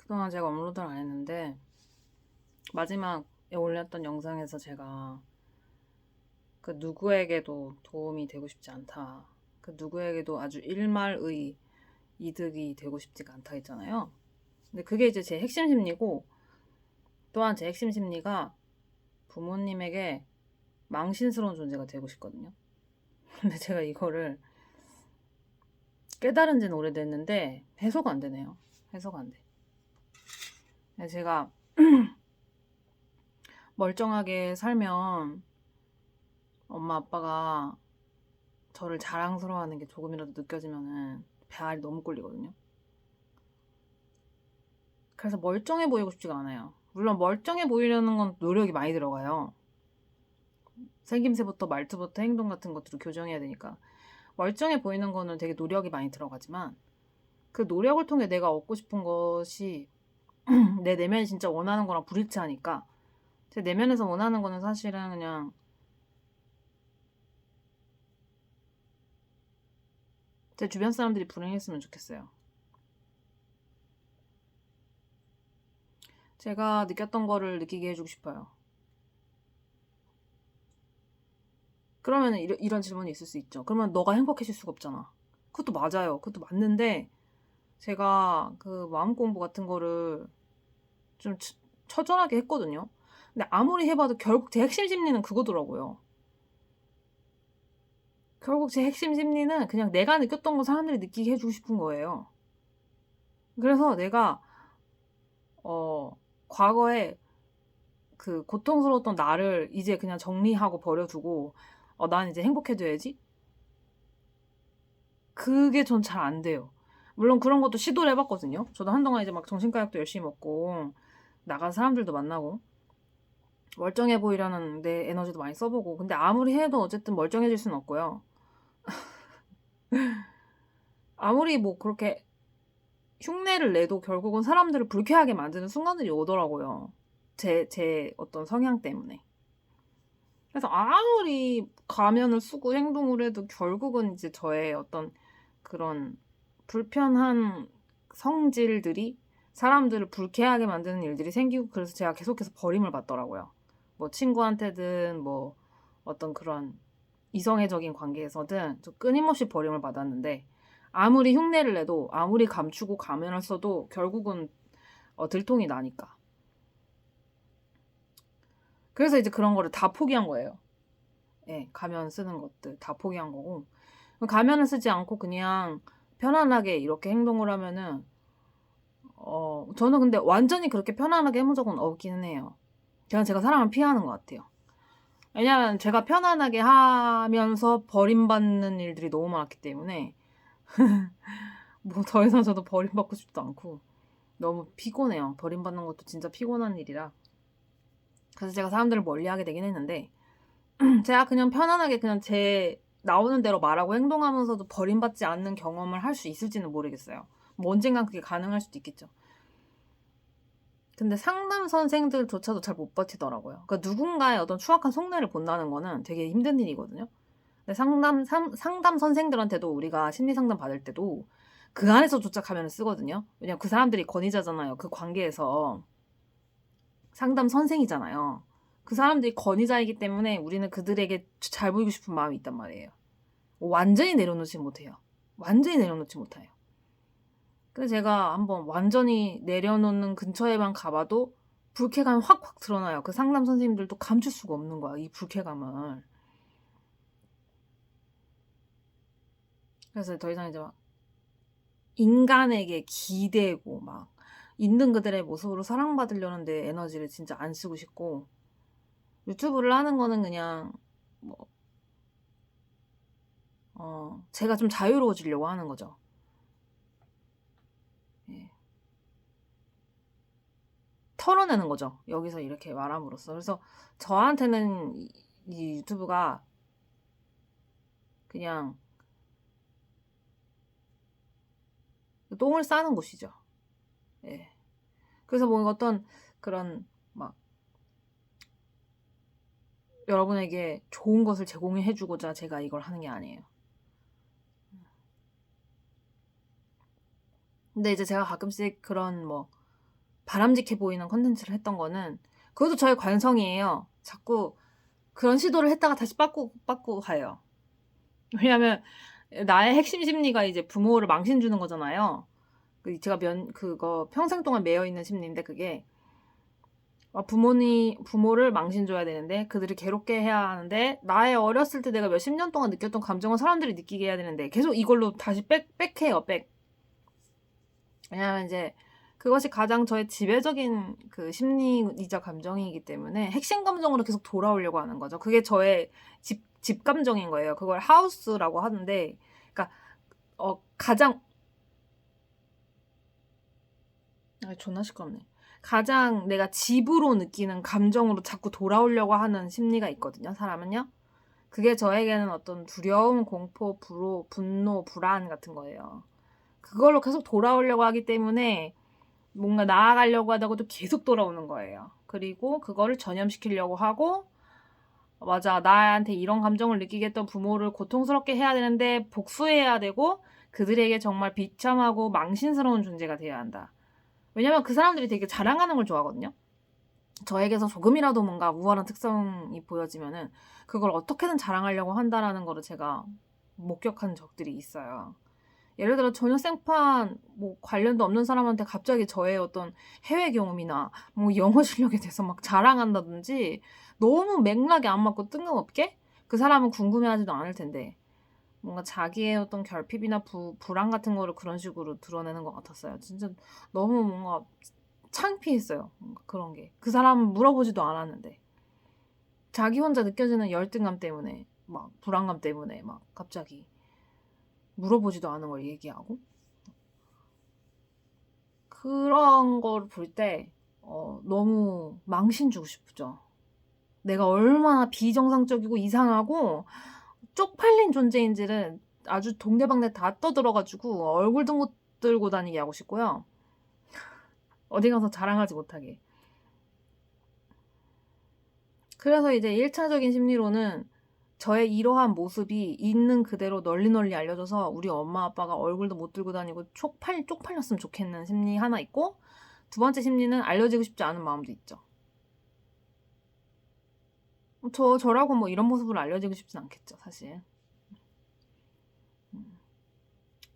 그동안 제가 업로드를 안 했는데 마지막에 올렸던 영상에서 제가 그 누구에게도 도움이 되고 싶지 않다. 그 누구에게도 아주 일말의 이득이 되고 싶지가 않다 했잖아요. 근데 그게 이제 제 핵심 심리고, 또한 제 핵심 심리가 부모님에게 망신스러운 존재가 되고 싶거든요. 근데 제가 이거를 깨달은 지는 오래됐는데 해소가 안 되네요. 해소가 안 돼. 제가 멀쩡하게 살면 엄마 아빠가 저를 자랑스러워하는 게 조금이라도 느껴지면은 배알이 너무 꼴리거든요. 그래서 멀쩡해 보이고 싶지가 않아요. 물론 멀쩡해 보이려는 건 노력이 많이 들어가요. 생김새부터 말투부터 행동 같은 것들을 교정해야 되니까. 멀쩡해 보이는 거는 되게 노력이 많이 들어가지만, 그 노력을 통해 내가 얻고 싶은 것이 내 내면이 진짜 원하는 거랑 불일치하니까, 제 내면에서 원하는 거는 사실은 그냥 제 주변 사람들이 불행했으면 좋겠어요. 제가 느꼈던 거를 느끼게 해주고 싶어요. 그러면 이런 질문이 있을 수 있죠. 그러면 너가 행복해질 수가 없잖아. 그것도 맞아요. 그것도 맞는데, 제가 그 마음 공부 같은 거를 좀 처절하게 했거든요. 근데 아무리 해봐도 결국 제 핵심 심리는 그거더라고요. 결국 제 핵심 심리는 그냥 내가 느꼈던 거 사람들이 느끼게 해주고 싶은 거예요. 그래서 내가 과거에 그 고통스러웠던 나를 이제 그냥 정리하고 버려두고, 난 이제 행복해져야지? 그게 전 잘 안 돼요. 물론 그런 것도 시도를 해봤거든요. 저도 한동안 이제 막 정신과약도 열심히 먹고 나간 사람들도 만나고 멀쩡해 보이려는 내 에너지도 많이 써보고, 근데 아무리 해도 어쨌든 멀쩡해질 수는 없고요. 아무리 뭐 그렇게 흉내를 내도 결국은 사람들을 불쾌하게 만드는 순간들이 오더라고요. 제 어떤 성향 때문에. 그래서 아무리 가면을 쓰고 행동을 해도 결국은 이제 저의 어떤 그런 불편한 성질들이 사람들을 불쾌하게 만드는 일들이 생기고, 그래서 제가 계속해서 버림을 받더라고요. 뭐 친구한테든 뭐 어떤 그런 이성애적인 관계에서든 저 끊임없이 버림을 받았는데, 아무리 흉내를 내도 아무리 감추고 가면을 써도 결국은 들통이 나니까. 그래서 이제 그런 거를 다 포기한 거예요. 예, 가면 쓰는 것들 다 포기한 거고, 가면을 쓰지 않고 그냥 편안하게 이렇게 행동을 하면은 저는 근데 완전히 그렇게 편안하게 해본 적은 없기는 해요. 그냥 제가 사람을 피하는 것 같아요. 왜냐면 제가 편안하게 하면서 버림받는 일들이 너무 많았기 때문에 뭐 더 이상 저도 버림받고 싶지도 않고 너무 피곤해요. 버림받는 것도 진짜 피곤한 일이라. 그래서 제가 사람들을 멀리하게 되긴 했는데, 제가 그냥 편안하게 그냥 제 나오는 대로 말하고 행동하면서도 버림받지 않는 경험을 할 수 있을지는 모르겠어요. 뭐 언젠간 그게 가능할 수도 있겠죠. 근데 상담 선생들조차도 잘 못 버티더라고요. 그러니까 누군가의 어떤 추악한 속내를 본다는 거는 되게 힘든 일이거든요. 근데 상담 선생들한테도 우리가 심리 상담 받을 때도 그 안에서조차 가면을 쓰거든요. 왜냐면 그 사람들이 권위자잖아요. 그 관계에서 상담 선생이잖아요. 그 사람들이 권위자이기 때문에 우리는 그들에게 잘 보이고 싶은 마음이 있단 말이에요. 완전히 내려놓지 못해요. 완전히 내려놓지 못해요. 근데 제가 한번 완전히 내려놓는 근처에만 가봐도 불쾌감이 확확 드러나요. 그 상담 선생님들도 감출 수가 없는 거야, 이 불쾌감을. 그래서 더 이상 이제 막 인간에게 기대고 막 있는 그들의 모습으로 사랑받으려는 내 에너지를 진짜 안 쓰고 싶고, 유튜브를 하는 거는 그냥 뭐 제가 좀 자유로워지려고 하는 거죠. 예. 털어내는 거죠. 여기서 이렇게 말함으로써. 그래서 저한테는 이 유튜브가 그냥 똥을 싸는 곳이죠. 예. 그래서 뭔가 어떤 그런 막 여러분에게 좋은 것을 제공해주고자 제가 이걸 하는 게 아니에요. 근데 이제 제가 가끔씩 그런 뭐 바람직해 보이는 컨텐츠를 했던 거는 그것도 저의 관성이에요. 자꾸 그런 시도를 했다가 다시 빠꾸 가요. 왜냐면 나의 핵심 심리가 이제 부모를 망신 주는 거잖아요. 제가 그거 평생 동안 매여 있는 심리인데 그게 부모를 망신 줘야 되는데 그들을 괴롭게 해야 하는데 나의 어렸을 때 내가 몇십 년 동안 느꼈던 감정을 사람들이 느끼게 해야 되는데 계속 이걸로 다시 백해요. 왜냐면 이제 그것이 가장 저의 지배적인 그 심리이자 감정이기 때문에 핵심 감정으로 계속 돌아오려고 하는 거죠. 그게 저의 집 감정인 거예요. 그걸 하우스라고 하는데, 그러니까 가장 존나 시끄럽네. 가장 내가 집으로 느끼는 감정으로 자꾸 돌아오려고 하는 심리가 있거든요. 사람은요. 그게 저에게는 어떤 두려움, 공포, 분노, 불안 같은 거예요. 그걸로 계속 돌아오려고 하기 때문에 뭔가 나아가려고 하다가도 계속 돌아오는 거예요. 그리고 그거를 전염시키려고 하고 맞아, 나한테 이런 감정을 느끼게 했던 부모를 고통스럽게 해야 되는데 복수해야 되고 그들에게 정말 비참하고 망신스러운 존재가 되어야 한다. 왜냐면 그 사람들이 되게 자랑하는 걸 좋아하거든요. 저에게서 조금이라도 뭔가 우월한 특성이 보여지면은 그걸 어떻게든 자랑하려고 한다라는 거를 제가 목격한 적들이 있어요. 예를 들어 전혀생판 관련도 없는 사람한테 갑자기 저의 어떤 해외 경험이나 영어 실력에 대해서 막 자랑한다든지 너무 맥락이 안 맞고 뜬금없게 그 사람은 궁금해하지도 않을 텐데 뭔가 자기의 어떤 결핍이나 불안 같은 거를 그런 식으로 드러내는 것 같았어요. 진짜 너무 뭔가 창피했어요. 뭔가 그런 게. 그 사람은 물어보지도 않았는데 자기 혼자 느껴지는 열등감 때문에 막 불안감 때문에 막 갑자기 물어보지도 않은 걸 얘기하고 그런 걸 볼 때 너무 망신 주고 싶죠. 내가 얼마나 비정상적이고 이상하고 쪽팔린 존재인지를 아주 동네방네 다 떠들어가지고 얼굴 들고 다니게 하고 싶고요. 어디 가서 자랑하지 못하게. 그래서 이제 1차적인 심리로는 저의 이러한 모습이 있는 그대로 널리 알려져서 우리 엄마 아빠가 얼굴도 못 들고 다니고 쪽팔렸으면 좋겠는 심리 하나 있고, 두 번째 심리는 알려지고 싶지 않은 마음도 있죠. 저라고 이런 모습으로 알려지고 싶진 않겠죠, 사실.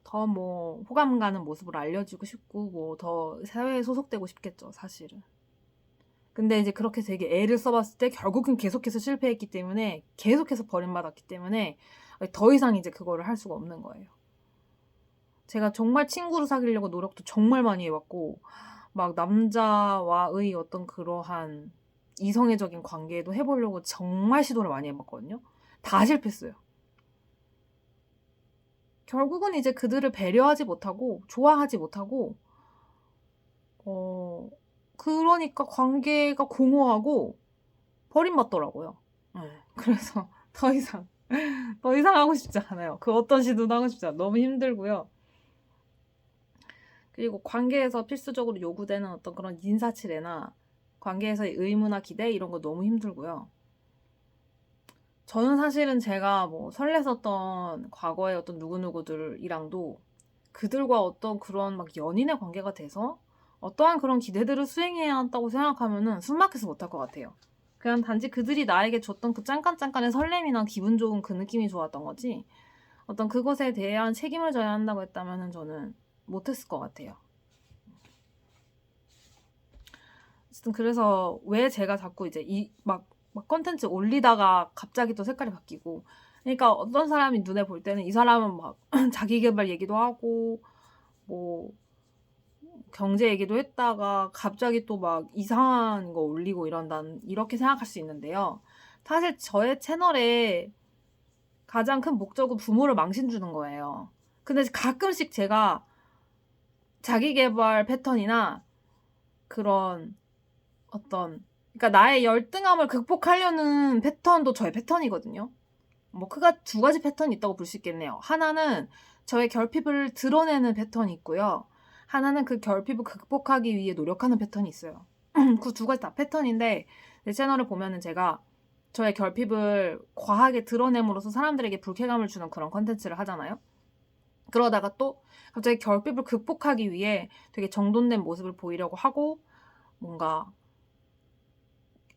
더 호감 가는 모습으로 알려지고 싶고 더 사회에 소속되고 싶겠죠, 사실은. 근데 이제 그렇게 되게 애를 써봤을 때 결국은 계속해서 실패했기 때문에 계속해서 버림받았기 때문에 더 이상 이제 그거를 할 수가 없는 거예요. 제가 정말 친구를 사귀려고 노력도 정말 많이 해봤고 막 남자와의 어떤 그러한 이성애적인 관계도 해보려고 정말 시도를 많이 해봤거든요. 다 실패했어요. 결국은 이제 그들을 배려하지 못하고 좋아하지 못하고 그러니까 관계가 공허하고 버림받더라고요. 네. 그래서 더 이상 하고 싶지 않아요. 그 어떤 시도도 하고 싶지 않아요. 너무 힘들고요. 그리고 관계에서 필수적으로 요구되는 어떤 그런 인사치레나 관계에서의 의무나 기대 이런 거 너무 힘들고요. 저는 사실은 제가 설렜었던 과거의 어떤 누구누구들이랑도 그들과 어떤 그런 연인의 관계가 돼서 어떠한 그런 기대들을 수행해야 한다고 생각하면은 숨막혀서 못할 것 같아요. 그냥 단지 그들이 나에게 줬던 그 잠깐의 설렘이나 기분 좋은 그 느낌이 좋았던 거지 어떤 그것에 대한 책임을 져야 한다고 했다면은 저는 못했을 것 같아요. 어쨌든 그래서 왜 제가 자꾸 이제 막 컨텐츠 올리다가 갑자기 또 색깔이 바뀌고 그러니까 어떤 사람이 눈에 볼 때는 이 사람은 자기개발 얘기도 하고 경제 얘기도 했다가 갑자기 또 이상한 거 올리고 이렇게 생각할 수 있는데요. 사실 저의 채널에 가장 큰 목적은 부모를 망신 주는 거예요. 근데 가끔씩 제가 자기개발 패턴이나 그런 그러니까 나의 열등함을 극복하려는 패턴도 저의 패턴이거든요. 크게 두 가지 패턴이 있다고 볼 수 있겠네요. 하나는 저의 결핍을 드러내는 패턴이 있고요. 하나는 그 결핍을 극복하기 위해 노력하는 패턴이 있어요. 그 두 가지 다 패턴인데 제 채널을 보면은 제가 저의 결핍을 과하게 드러냄으로써 사람들에게 불쾌감을 주는 그런 컨텐츠를 하잖아요. 그러다가 또 갑자기 결핍을 극복하기 위해 되게 정돈된 모습을 보이려고 하고 뭔가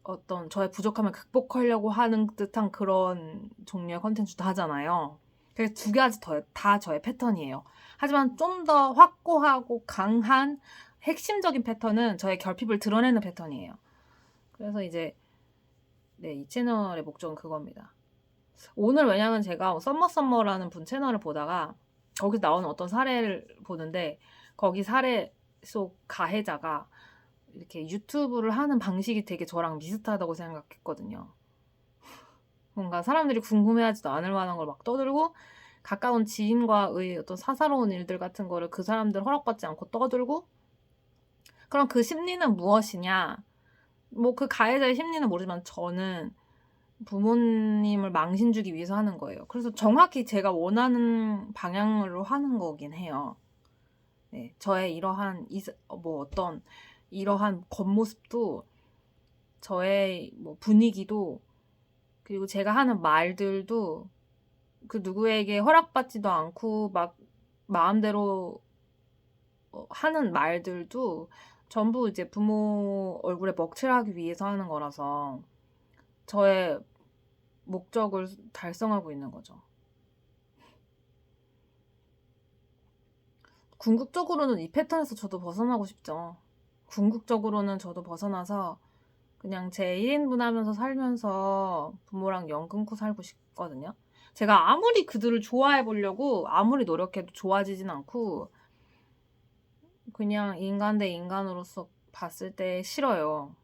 어떤 저의 부족함을 극복하려고 하는 듯한 그런 종류의 컨텐츠도 하잖아요. 그래서 두 가지 다 저의 패턴이에요. 하지만 좀 더 확고하고 강한 핵심적인 패턴은 저의 결핍을 드러내는 패턴이에요. 그래서 이제 이 채널의 목적은 그겁니다. 오늘 왜냐면 제가 썸머라는 분 채널을 보다가 거기서 나오는 어떤 사례를 보는데 거기 사례 속 가해자가 이렇게 유튜브를 하는 방식이 되게 저랑 비슷하다고 생각했거든요. 뭔가 사람들이 궁금해하지도 않을 만한 걸 막 떠들고 가까운 지인과의 어떤 사사로운 일들 같은 거를 그 사람들 허락받지 않고 떠들고 그럼 그 심리는 무엇이냐? 뭐 그 가해자의 심리는 모르지만 저는 부모님을 망신 주기 위해서 하는 거예요. 그래서 정확히 제가 원하는 방향으로 하는 거긴 해요. 네, 저의 이러한 어떤 이러한 겉모습도 저의 뭐 분위기도 그리고 제가 하는 말들도 그 누구에게 허락받지도 않고 막 마음대로 하는 말들도 전부 이제 부모 얼굴에 먹칠하기 위해서 하는 거라서 저의 목적을 달성하고 있는 거죠. 궁극적으로는 이 패턴에서 저도 벗어나고 싶죠. 궁극적으로는 저도 벗어나서 그냥 제 1인분 하면서 살면서 부모랑 연 끊고 살고 싶거든요. 제가 아무리 그들을 좋아해 보려고 아무리 노력해도 좋아지진 않고 그냥 인간 대 인간으로서 봤을 때 싫어요.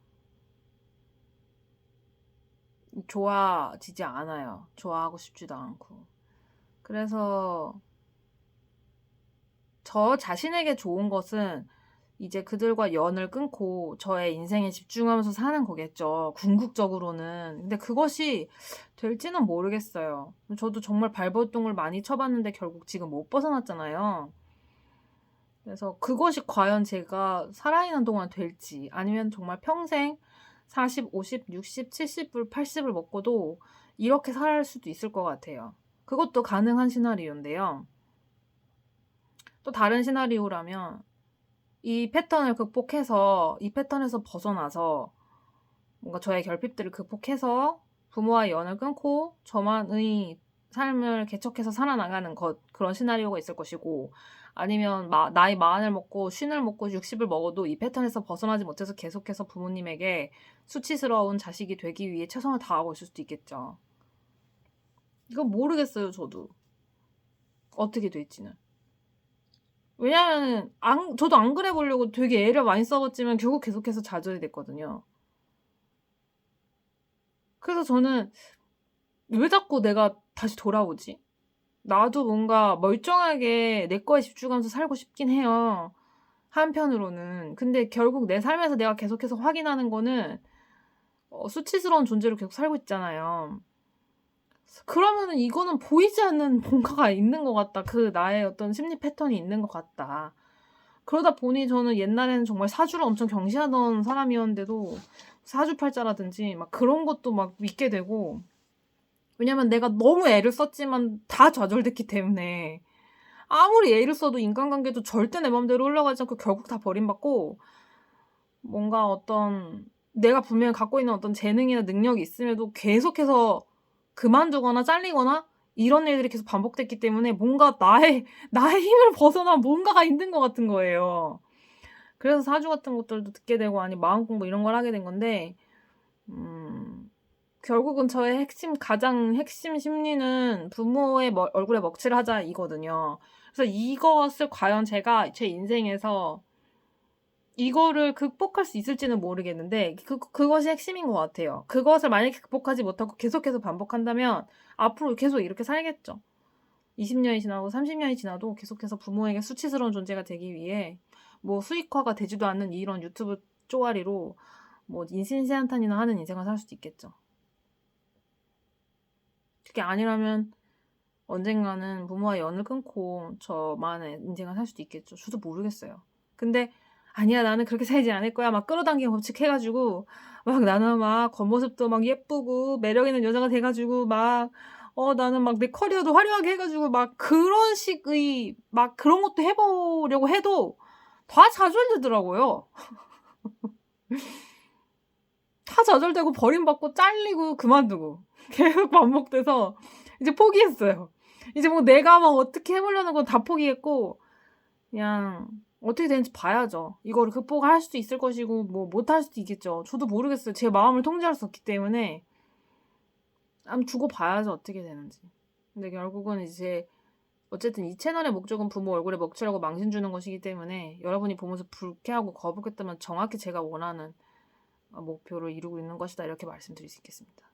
좋아지지 않아요. 좋아하고 싶지도 않고. 그래서 저 자신에게 좋은 것은 이제 그들과 연을 끊고 저의 인생에 집중하면서 사는 거겠죠. 궁극적으로는. 근데 그것이 될지는 모르겠어요. 저도 정말 발버둥을 많이 쳐봤는데 결국 지금 못 벗어났잖아요. 그래서 그것이 과연 제가 살아있는 동안 될지 아니면 정말 평생 40, 50, 60, 70불, 80을 먹고도 이렇게 살 수도 있을 것 같아요. 그것도 가능한 시나리오인데요. 또 다른 시나리오라면 이 패턴을 극복해서 이 패턴에서 벗어나서 뭔가 저의 결핍들을 극복해서 부모와 연을 끊고 저만의 삶을 개척해서 살아나가는 그런 시나리오가 있을 것이고 아니면 나이 40을 먹고 50을 먹고 60을 먹어도 이 패턴에서 벗어나지 못해서 계속해서 부모님에게 수치스러운 자식이 되기 위해 최선을 다하고 있을 수도 있겠죠. 이건 모르겠어요, 저도. 어떻게 될지는. 왜냐면 저도 안 그래 보려고 되게 애를 많이 써봤지만 결국 계속해서 좌절이 됐거든요. 그래서 저는 왜 자꾸 내가 다시 돌아오지? 나도 뭔가 멀쩡하게 내 거에 집중하면서 살고 싶긴 해요. 한편으로는. 근데 결국 내 삶에서 내가 계속해서 확인하는 거는 수치스러운 존재로 계속 살고 있잖아요. 그러면은 이거는 보이지 않는 뭔가가 있는 것 같다. 그 나의 어떤 심리 패턴이 있는 것 같다. 그러다 보니 저는 옛날에는 정말 사주를 엄청 경시하던 사람이었는데도 사주팔자라든지 막 그런 것도 막 믿게 되고 왜냐면 내가 너무 애를 썼지만 다 좌절됐기 때문에 아무리 애를 써도 인간관계도 절대 내 맘대로 흘러가지 않고 결국 다 버림받고 뭔가 어떤 내가 분명히 갖고 있는 어떤 재능이나 능력이 있음에도 계속해서 그만두거나 잘리거나 이런 일들이 계속 반복됐기 때문에 뭔가 나의 힘을 벗어난 뭔가가 있는 것 같은 거예요. 그래서 사주 같은 것들도 듣게 되고 아니 마음 공부 이런 걸 하게 된 건데 결국은 저의 가장 핵심 심리는 부모의 얼굴에 먹칠하자 이거든요. 그래서 이것을 과연 제가 제 인생에서 이거를 극복할 수 있을지는 모르겠는데 그것이 핵심인 것 같아요. 그것을 만약에 극복하지 못하고 계속해서 반복한다면 앞으로 계속 이렇게 살겠죠. 20년이 지나고 30년이 지나도 계속해서 부모에게 수치스러운 존재가 되기 위해 뭐 수익화가 되지도 않는 이런 유튜브 쪼가리로 뭐 인신세한탄이나 하는 인생을 살 수도 있겠죠. 그게 아니라면 언젠가는 부모와 연을 끊고 저만의 인생을 살 수도 있겠죠. 저도 모르겠어요. 근데 아니야 나는 그렇게 살지 않을 거야 막 끌어당기는 법칙 해가지고 막 나는 막 겉모습도 막 예쁘고 매력 있는 여자가 돼가지고 막 나는 막 내 커리어도 화려하게 해가지고 막 그런 식의 막 그런 것도 해보려고 해도 다 좌절되더라고요. 다 좌절되고 버림받고 잘리고 그만두고 계속 반복돼서 이제 포기했어요. 이제 뭐 내가 막 어떻게 해 보려는 건 다 포기했고 그냥 어떻게 되는지 봐야죠. 이거를 극복할 수도 있을 것이고 뭐 못할 수도 있겠죠. 저도 모르겠어요. 제 마음을 통제할 수 없기 때문에 한번 두고 봐야죠, 어떻게 되는지. 근데 결국은 이제 어쨌든 이 채널의 목적은 부모 얼굴에 먹칠하고 망신 주는 것이기 때문에 여러분이 보면서 불쾌하고 거북했다면 정확히 제가 원하는 목표를 이루고 있는 것이다, 이렇게 말씀드릴 수 있겠습니다.